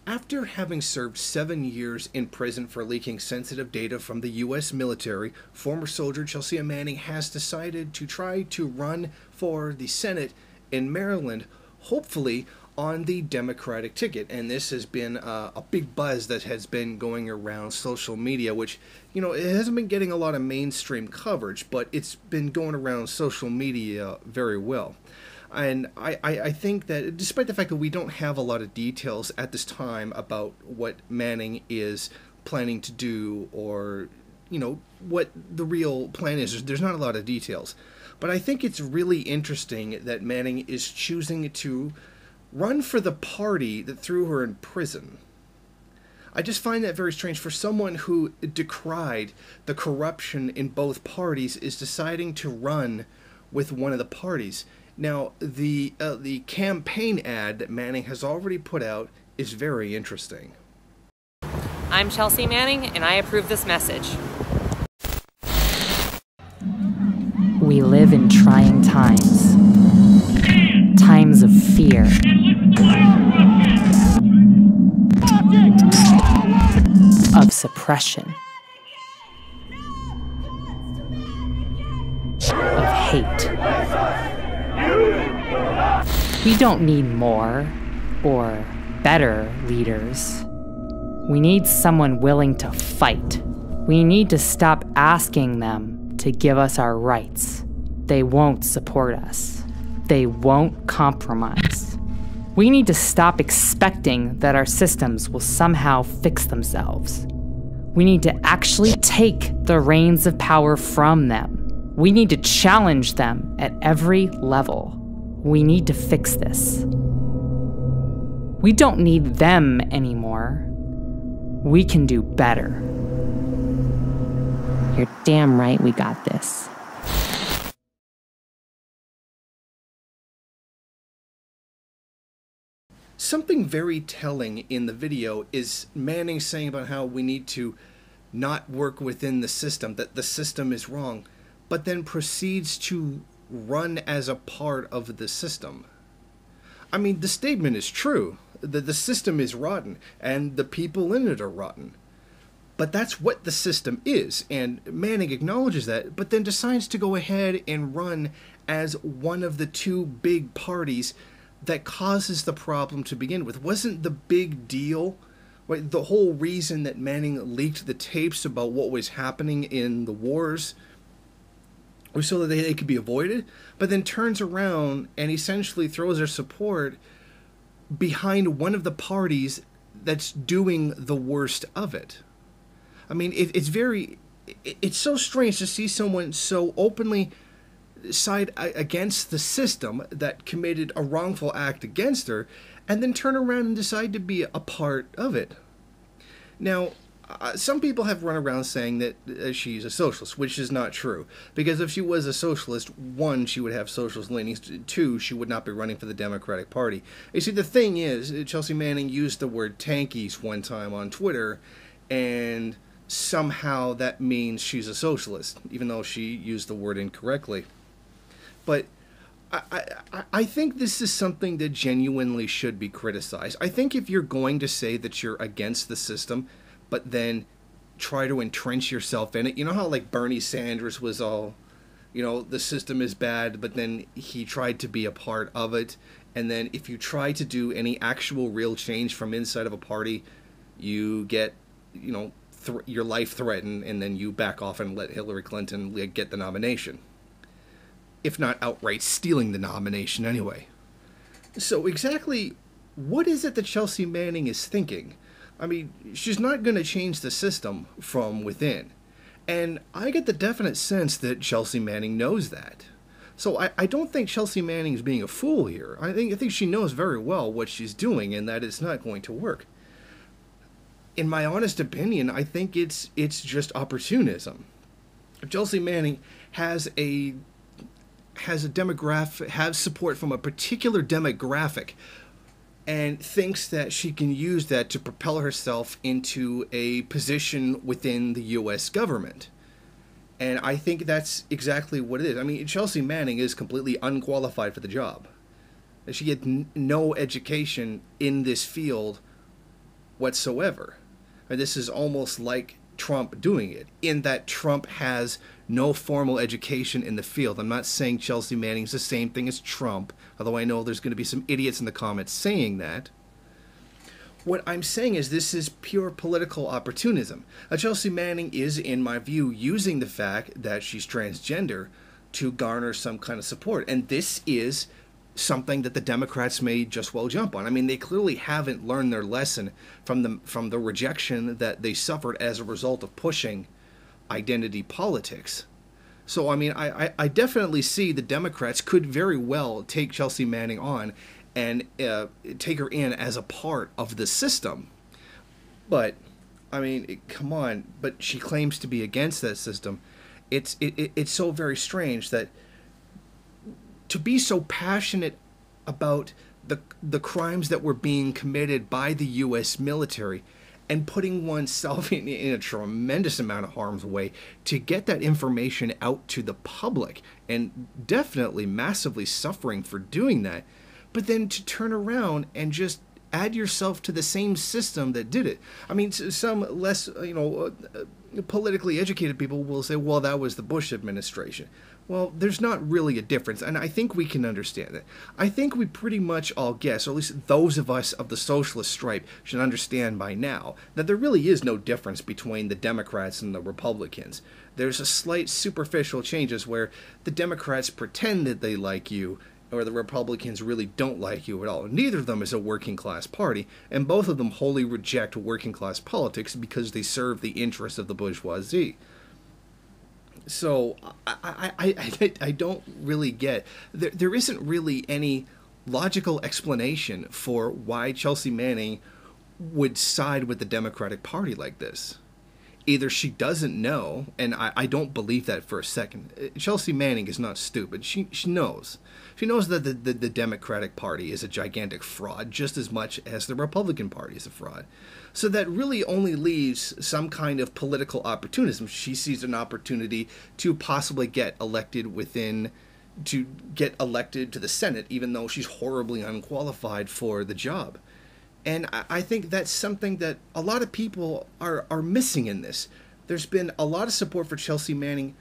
After having served 7 years in prison for leaking sensitive data from the U.S. military, former soldier Chelsea Manning has decided to try to run for the Senate in Maryland, hopefully on the Democratic ticket. And this has been a big buzz that has been going around social media, which, it hasn't been getting a lot of mainstream coverage, but it's been going around social media very well. And I think that despite the fact that we don't have a lot of details at this time about what Manning is planning to do or, what the real plan is, there's not a lot of details. But I think it's really interesting that Manning is choosing to run for the party that threw her in prison. I just find that very strange. For someone who decried the corruption in both parties is deciding to run with one of the parties. Now, the campaign ad that Manning has already put out is very interesting. I'm Chelsea Manning, and I approve this message. We live in trying times. Times of fear. Of suppression. Of hate. We don't need more or better leaders. We need someone willing to fight. We need to stop asking them to give us our rights. They won't support us. They won't compromise. We need to stop expecting that our systems will somehow fix themselves. We need to actually take the reins of power from them. We need to challenge them at every level. We need to fix this. We don't need them anymore. We can do better. You're damn right we got this. Something very telling in the video is Manning saying about how we need to not work within the system, that the system is wrong, but then proceeds to run as a part of the system. I mean, the statement is true. The system is rotten, and the people in it are rotten. But that's what the system is, and Manning acknowledges that, but then decides to go ahead and run as one of the two big parties that causes the problem to begin with. Wasn't the big deal, right, the whole reason that Manning leaked the tapes about what was happening in the wars was so that they could be avoided, but then turns around and essentially throws their support behind one of the parties that's doing the worst of it. I mean, it's so strange to see someone so openly side against the system that committed a wrongful act against her, and then turn around and decide to be a part of it. Now, some people have run around saying that she's a socialist, which is not true. Because if she was a socialist, one, she would have socialist leanings. Two, she would not be running for the Democratic Party. You see, the thing is, Chelsea Manning used the word tankies one time on Twitter, and somehow that means she's a socialist, even though she used the word incorrectly. But I think this is something that genuinely should be criticized. I think if you're going to say that you're against the system, but then try to entrench yourself in it. You know how, like, Bernie Sanders was all, the system is bad, but then he tried to be a part of it. And then if you try to do any actual real change from inside of a party, you get, your life threatened, and then you back off and let Hillary Clinton get the nomination. If not outright stealing the nomination anyway. So exactly what is it that Chelsea Manning is thinking? I mean, she's not going to change the system from within. And I get the definite sense that Chelsea Manning knows that. So I don't think Chelsea Manning is being a fool here. I think she knows very well what she's doing and that it's not going to work. In my honest opinion, I think it's just opportunism. Chelsea Manning has support from a particular demographic, and thinks that she can use that to propel herself into a position within the U.S. government. And I think that's exactly what it is. I mean, Chelsea Manning is completely unqualified for the job. She had no education in this field whatsoever. And this is almost like Trump doing it, in that Trump has no formal education in the field. I'm not saying Chelsea Manning's the same thing as Trump, although I know there's going to be some idiots in the comments saying that. What I'm saying is this is pure political opportunism. Chelsea Manning is, in my view, using the fact that she's transgender to garner some kind of support. And this is something that the Democrats may just well jump on. I mean, they clearly haven't learned their lesson from the rejection that they suffered as a result of pushing identity politics. So, I mean, I definitely see the Democrats could very well take Chelsea Manning on and take her in as a part of the system. But, I mean, come on. But she claims to be against that system. It's so very strange that to be so passionate about the crimes that were being committed by the U.S. military and putting oneself in a tremendous amount of harm's way to get that information out to the public, and definitely massively suffering for doing that, but then to turn around and just add yourself to the same system that did it. I mean, some less, politically educated people will say, well, that was the Bush administration. Well, there's not really a difference, and I think we can understand that. I think we pretty much all guess, or at least those of us of the socialist stripe should understand by now, that there really is no difference between the Democrats and the Republicans. There's a slight superficial changes where the Democrats pretend that they like you, or the Republicans really don't like you at all. Neither of them is a working class party, and both of them wholly reject working class politics because they serve the interests of the bourgeoisie. So I don't really get, there isn't really any logical explanation for why Chelsea Manning would side with the Democratic Party like this. Either she doesn't know, and I don't believe that for a second. Chelsea Manning is not stupid. She knows. She knows that the Democratic Party is a gigantic fraud just as much as the Republican Party is a fraud. So that really only leaves some kind of political opportunism. She sees an opportunity to possibly get elected to the Senate, even though she's horribly unqualified for the job. And I think that's something that a lot of people are missing in this. There's been a lot of support for Chelsea Manning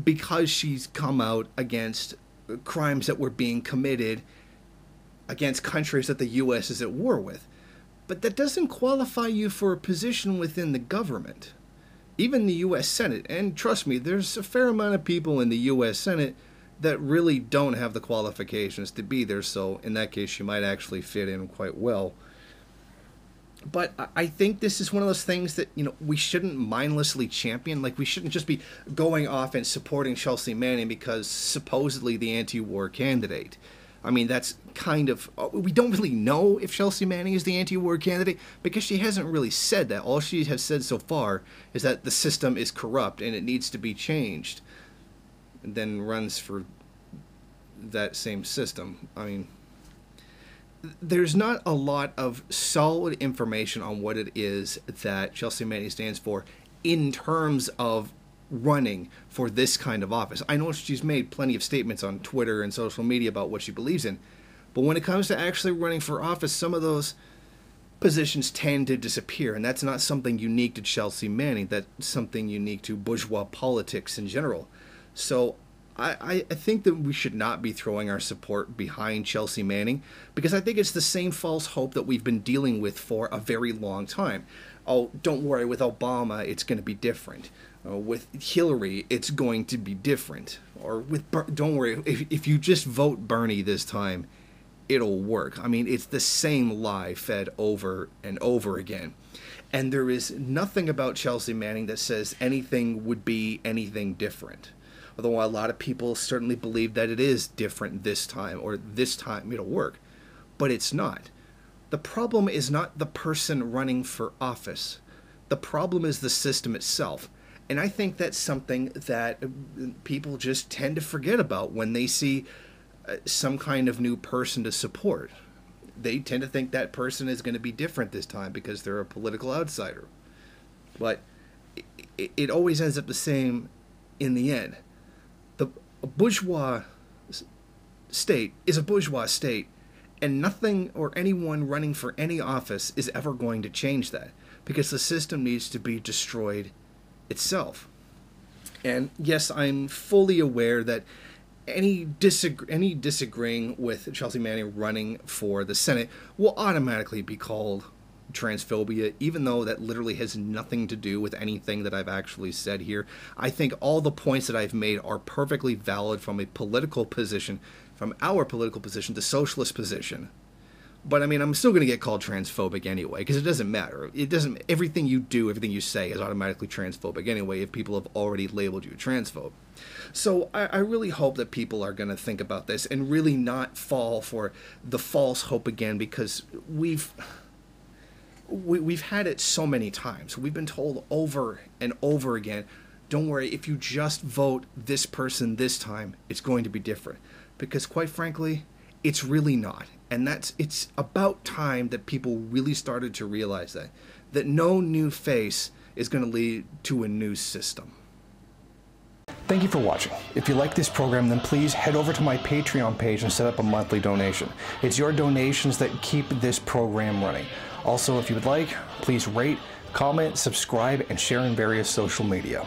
because she's come out against crimes that were being committed against countries that the U.S. is at war with. But that doesn't qualify you for a position within the government. Even the U.S. Senate, and trust me, there's a fair amount of people in the U.S. Senate that really don't have the qualifications to be there, so in that case she might actually fit in quite well. But I think this is one of those things that, we shouldn't mindlessly champion. Like, we shouldn't just be going off and supporting Chelsea Manning because supposedly the anti-war candidate. I mean, that's kind of, we don't really know if Chelsea Manning is the anti-war candidate because she hasn't really said that. All she has said so far is that the system is corrupt and it needs to be changed, and then runs for that same system. I mean, there's not a lot of solid information on what it is that Chelsea Manning stands for in terms of running for this kind of office. I know she's made plenty of statements on Twitter and social media about what she believes in, but when it comes to actually running for office, some of those positions tend to disappear, and that's not something unique to Chelsea Manning. That's something unique to bourgeois politics in general. So I think that we should not be throwing our support behind Chelsea Manning because I think it's the same false hope that we've been dealing with for a very long time. Oh, don't worry, with Obama, it's going to be different. With Hillary, it's going to be different. Or with don't worry, if you just vote Bernie this time, it'll work. I mean, it's the same lie fed over and over again. And there is nothing about Chelsea Manning that says anything would be anything different. Although a lot of people certainly believe that it is different this time, or this time it'll work. But it's not. The problem is not the person running for office. The problem is the system itself. And I think that's something that people just tend to forget about when they see some kind of new person to support. They tend to think that person is going to be different this time because they're a political outsider. But it always ends up the same in the end. A bourgeois state is a bourgeois state, And nothing or anyone running for any office is ever going to change that, because the system needs to be destroyed itself. And yes, I'm fully aware that any disagreeing with Chelsea Manning running for the Senate will automatically be called transphobia, even though that literally has nothing to do with anything that I've actually said here. I think all the points that I've made are perfectly valid from a political position, from our political position, the socialist position. But I mean, I'm still going to get called transphobic anyway, because it doesn't matter. It doesn't. Everything you do, everything you say is automatically transphobic anyway, if people have already labeled you a transphobe. So I really hope that people are going to think about this and really not fall for the false hope again, because we've had it so many times. We've been told over and over again, don't worry, if you just vote this person this time, it's going to be different. Because quite frankly, it's really not. And it's about time that people really started to realize that no new face is going to lead to a new system. Thank you for watching. If you like this program, then please head over to my Patreon page and set up a monthly donation. It's your donations that keep this program running. Also, if you would like, please rate, comment, subscribe, and share in various social media.